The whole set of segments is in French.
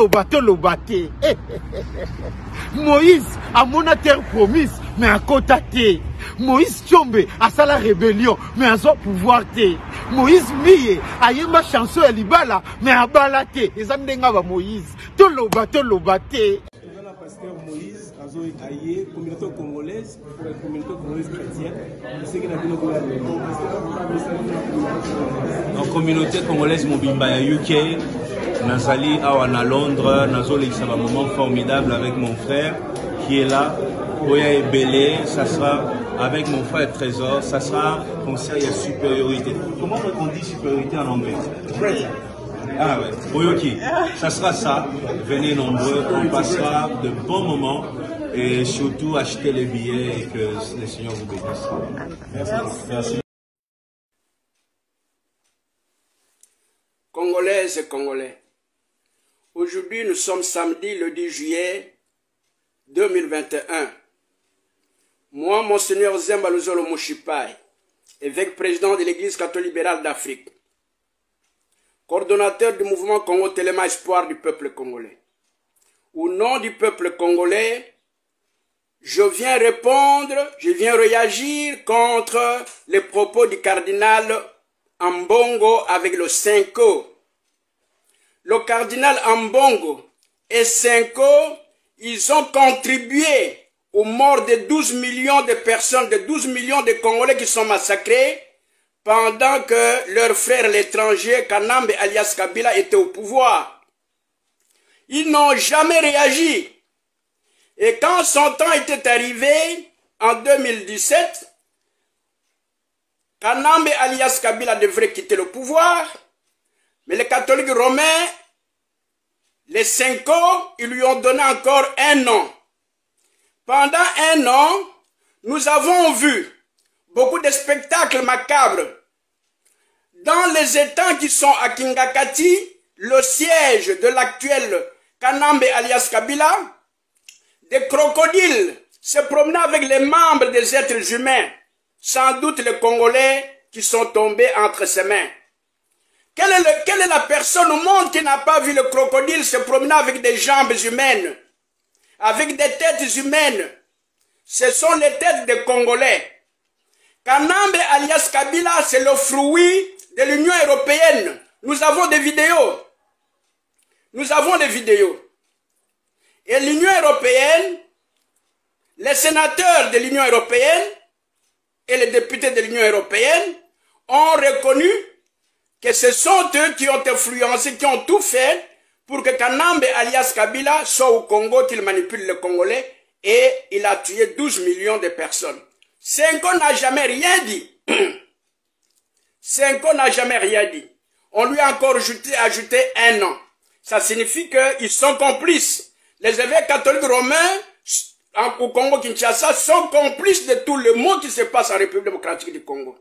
toloba te. Moïse a mon terre promise, mais à côté. Moïse Tchombe a sa la rébellion, mais à son pouvoir te. Moïse Miye a yemba chanson à libala, mais à balate. Les amdenga va Moïse. Toloba te. Pasteur Moïse, communauté congolaise, pour la communauté congolaise chrétienne, la communauté congolaise mobimba à UK, Nazali à Londres, Nazoli, ça va un moment formidable avec mon frère qui est là. Oya et Belé, ça sera avec mon frère Trésor, ça sera concert et supériorité. Comment on dit supériorité en anglais? Ah ouais, Oyoki, ça sera ça. Venez nombreux, on passera de bons moments et surtout achetez les billets et que le Seigneur vous bénisse. Merci. Congolaises et Congolais, aujourd'hui nous sommes samedi le 10 juillet 2021. Moi, Monseigneur Zemba Luzolo Moshipai, évêque président de l'Église catholique libérale d'Afrique, coordonnateur du mouvement Congo Téléma Espoir du peuple congolais. Au nom du peuple congolais, je viens répondre, je viens réagir contre les propos du cardinal Ambongo avec le Senko. Le cardinal Ambongo et Senko, ils ont contribué aux morts de 12 millions de personnes, de 12 millions de Congolais qui sont massacrés pendant que leur frère l'étranger, Kanambe alias Kabila, était au pouvoir. Ils n'ont jamais réagi. Et quand son temps était arrivé, en 2017, Kanambe alias Kabila devrait quitter le pouvoir, mais les catholiques romains, les Senko, ils lui ont donné encore 1 an. Pendant 1 an, nous avons vu beaucoup de spectacles macabres. Dans les étangs qui sont à Kingakati, le siège de l'actuel Kanambe alias Kabila, des crocodiles se promenaient avec les membres des êtres humains, sans doute les Congolais qui sont tombés entre ses mains. Quelle est la personne au monde qui n'a pas vu le crocodile se promener avec des jambes humaines, avec des têtes humaines? Ce sont les têtes des Congolais. Kanambe alias Kabila, c'est le fruit de l'Union européenne. Nous avons des vidéos. Nous avons des vidéos. Et l'Union européenne, les sénateurs de l'Union européenne et les députés de l'Union européenne ont reconnu que ce sont eux qui ont influencé, qui ont tout fait pour que Kanambe alias Kabila soit au Congo, qu'il manipule les Congolais, et il a tué 12 millions de personnes. Senko n'a jamais rien dit. Senko n'a jamais rien dit. On lui a encore ajouté 1 an. Ça signifie qu'ils sont complices. Les évêques catholiques romains au Congo-Kinshasa sont complices de tout le monde qui se passe en République démocratique du Congo.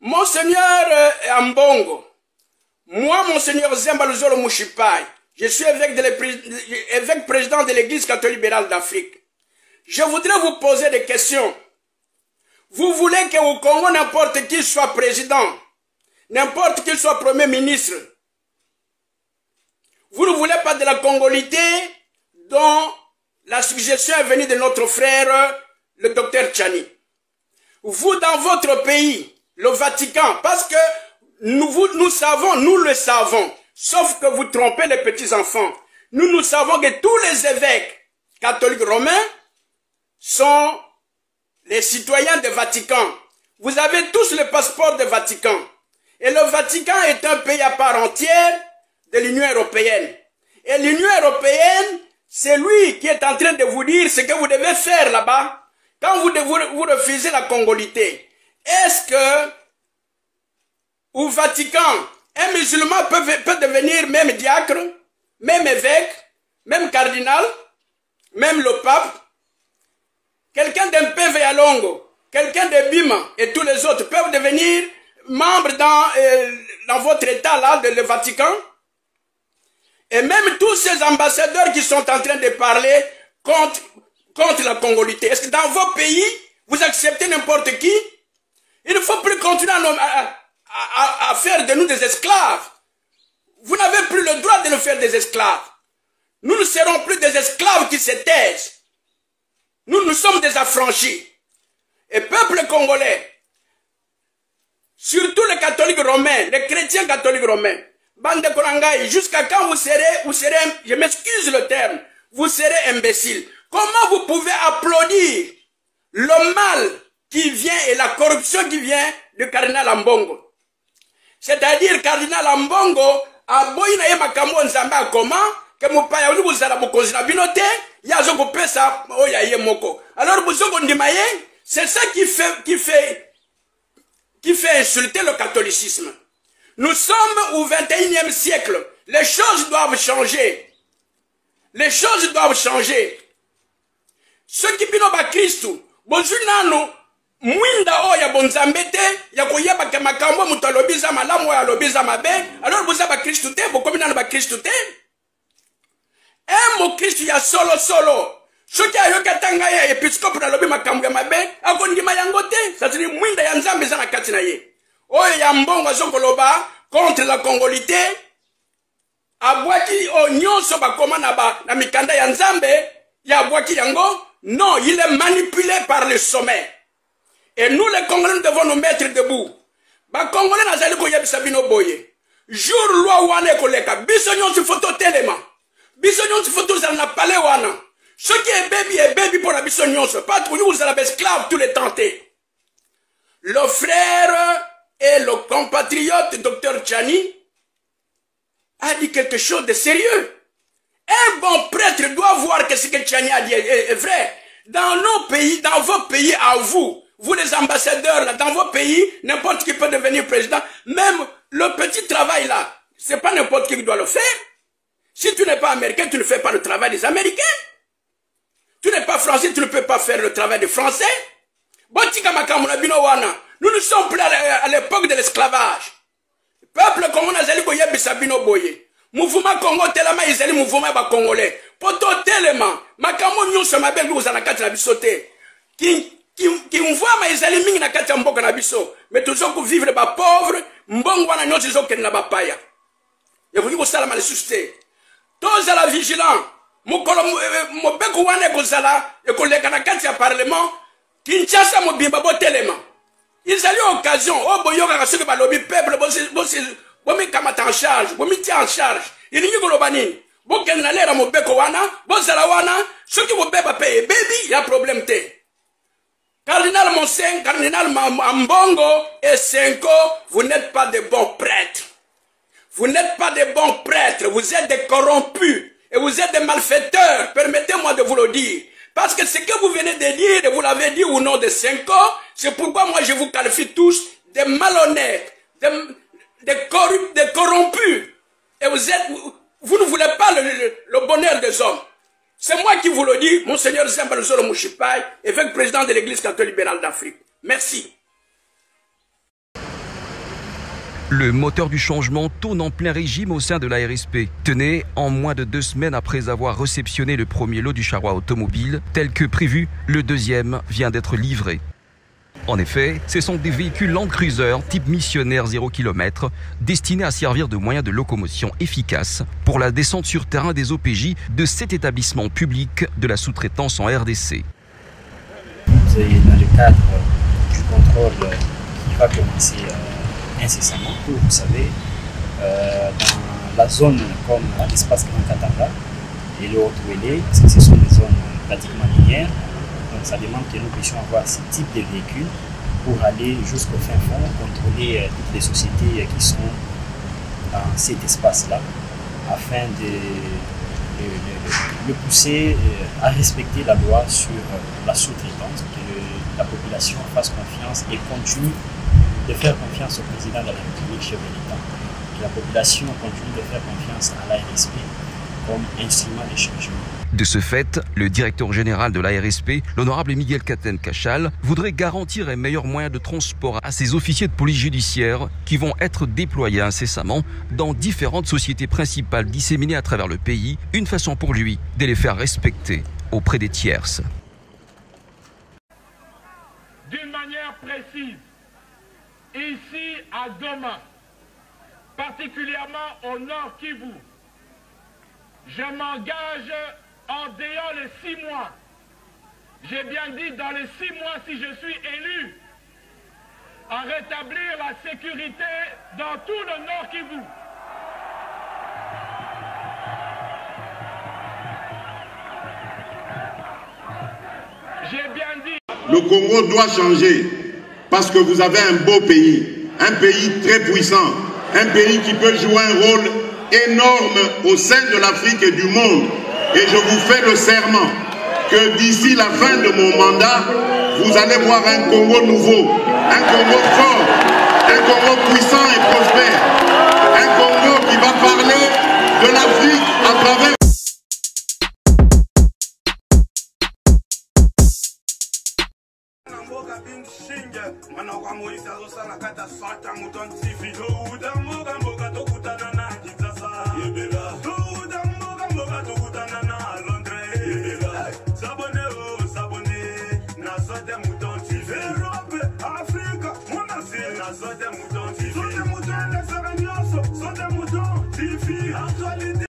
Monseigneur Ambongo, moi, Monseigneur Zemba Luzolo Moshipai, je suis évêque président de l'Église catholique libérale d'Afrique. Je voudrais vous poser des questions. Vous voulez qu'au Congo, n'importe qui soit président, n'importe qui soit premier ministre. Vous ne voulez pas de la congolité dont la suggestion est venue de notre frère, le docteur Tchani. Vous, dans votre pays, le Vatican, parce que nous le savons, sauf que vous trompez les petits-enfants. Nous savons que tous les évêques catholiques romains sont les citoyens du Vatican. Vous avez tous le passeport du Vatican. Et le Vatican est un pays à part entière de l'Union européenne. Et l'Union européenne, c'est lui qui est en train de vous dire ce que vous devez faire là-bas. Quand vous refusez la congolité, est-ce que au Vatican, un musulman peut devenir même diacre, même évêque, même cardinal, même le pape? Quelqu'un d'un PV à Longo, quelqu'un de Bima et tous les autres peuvent devenir membres dans votre état là, le Vatican? Et même tous ces ambassadeurs qui sont en train de parler contre la congolité, est-ce que dans vos pays, vous acceptez n'importe qui? Il ne faut plus continuer à faire de nous des esclaves. Vous n'avez plus le droit de nous faire des esclaves. Nous ne serons plus des esclaves qui se taisent. Nous sommes des affranchis. Et peuple congolais, surtout les catholiques romains, les chrétiens catholiques romains, bande de Korangaï, jusqu'à quand vous serez, je m'excuse le terme, vous serez imbécile. Comment vous pouvez applaudir le mal qui vient et la corruption qui vient de Cardinal Ambongo? C'est-à-dire Cardinal Ambongo a boyina ye makambo nzambe akoma que mopaya oni bozala bokonzi na bino te ya zo kopesa oyo ye moko. Alors bozongo ndima ye, c'est ça qui fait insulter le catholicisme. Nous sommes au 21e siècle. Les choses doivent changer. Les choses doivent changer. Ceux qui bino ba Christou, bozunano mwinda oya bonzambete ya koyeba ke makambo muto alobiza malamu oya alobiza mabe, alors boza ba Christou te, bokomi nano ba Christou te. Mo Christou ya solo. Soki ayoka tanga ya episcope na lobi makambo ya mabe, akondima yango te, ça c'est mwinda ya nzambe za na kati na ye. Oyo ya mbongo azokoloba contre la congolité, abwaki o nyonso bakoma na mikanda ya nzambe, ya abwaki yango. Non, il est manipulé par le sommet. Et nous les Congolais, nous devons nous mettre debout. Ba Congolais nazali ko yebisa bino boye. Jour loi wana koleka, biso nyonso photo telema. Biso nyonso photo za na palais wana. Ce qui est baby pour la biso nyonso, pas pour nous la esclave tous les tentés. Le frère et le compatriote Dr Tchani a dit quelque chose de sérieux. Un bon prêtre doit voir que ce que Tchani a dit est vrai. Dans nos pays, dans vos pays à vous, vous les ambassadeurs, là, dans vos pays, n'importe qui peut devenir président. Même le petit travail là, c'est pas n'importe qui doit le faire. Si tu n'es pas américain, tu ne fais pas le travail des Américains. Tu n'es pas français, tu ne peux pas faire le travail des Français. Nous ne sommes plus à l'époque de l'esclavage. Peuple Congo n'a jamais koyé bisabino boye. Mouvement Congo tellement ils allaient mouvement ba congolais. Poto tellement makambo nyonso mabe vous en akati na bisote. Qui voit ma ils allaient mingi na kati mboka na biso. Mais toujours pour vivre ba pauvre, mbongo wana nyonso zoke na ba paya. Et vous dites ça la suscité. Tous à la vigilant. Mokolo mobeko wana kozala e koleka na kati ya parlement. Kinshasa mobimba bo tellement. Ils allaient occasion oh boyoka ka soki ba lobby peuple bomi kamata en charge, bomi tia en charge. Il n'y a pas de boken na lera mobeko wana, bozala wana, ceux qui beba paye baby, y a problème te. Cardinal Monsen, Cardinal Ambongo et Senko, vous n'êtes pas de bons prêtres. Vous n'êtes pas de bons prêtres, vous êtes des corrompus et vous êtes des malfaiteurs. Permettez-moi de vous le dire. Parce que ce que vous venez de dire, et vous l'avez dit au nom de Senko, c'est pourquoi moi je vous qualifie tous de malhonnêtes, de corrompus. Et vous ne voulez pas le bonheur des hommes. C'est moi qui vous le dis, Monseigneur Zembalzolo Mouchipai, évêque président de l'Église catholique libérale d'Afrique. Merci. Le moteur du changement tourne en plein régime au sein de la RSP. Tenez, en moins de 2 semaines après avoir réceptionné le premier lot du charroi automobile, tel que prévu, le deuxième vient d'être livré. En effet, ce sont des véhicules Land Cruiser type missionnaire 0 km destinés à servir de moyens de locomotion efficaces pour la descente sur terrain des OPJ de 7 établissements publics de la sous-traitance en RDC. C'est dans le cadre du contrôle qui va commencer incessamment, vous savez, dans la zone comme l'espace Grand Katanga et le Haut-Ouélé, parce que ce sont des zones pratiquement minières. Donc ça demande que nous puissions avoir ce type de véhicules pour aller jusqu'au fin fond, contrôler toutes les sociétés qui sont dans cet espace-là, afin de le pousser à respecter la loi sur la sous-traitance, que la population fasse confiance et continue de faire confiance au président de la République, chef de l'État, que la population continue de faire confiance à l'ARSP comme instrument de changement. De ce fait, le directeur général de l'ARSP, l'honorable Miguel Katen Kachal, voudrait garantir un meilleur moyen de transport à ces officiers de police judiciaire qui vont être déployés incessamment dans différentes sociétés principales disséminées à travers le pays, une façon pour lui de les faire respecter auprès des tierces. D'une manière précise, ici à Goma, particulièrement au Nord Kivu, je m'engage en dehors les 6 mois. J'ai bien dit dans les 6 mois si je suis élu, à rétablir la sécurité dans tout le Nord Kivu. J'ai bien dit. Le Congo doit changer parce que vous avez un beau pays, un pays très puissant, un pays qui peut jouer un rôle énorme au sein de l'Afrique et du monde. Et je vous fais le serment que d'ici la fin de mon mandat, vous allez voir un Congo nouveau, un Congo fort, un Congo puissant et prospère, un Congo qui va parler de l'Afrique à travers... Moïse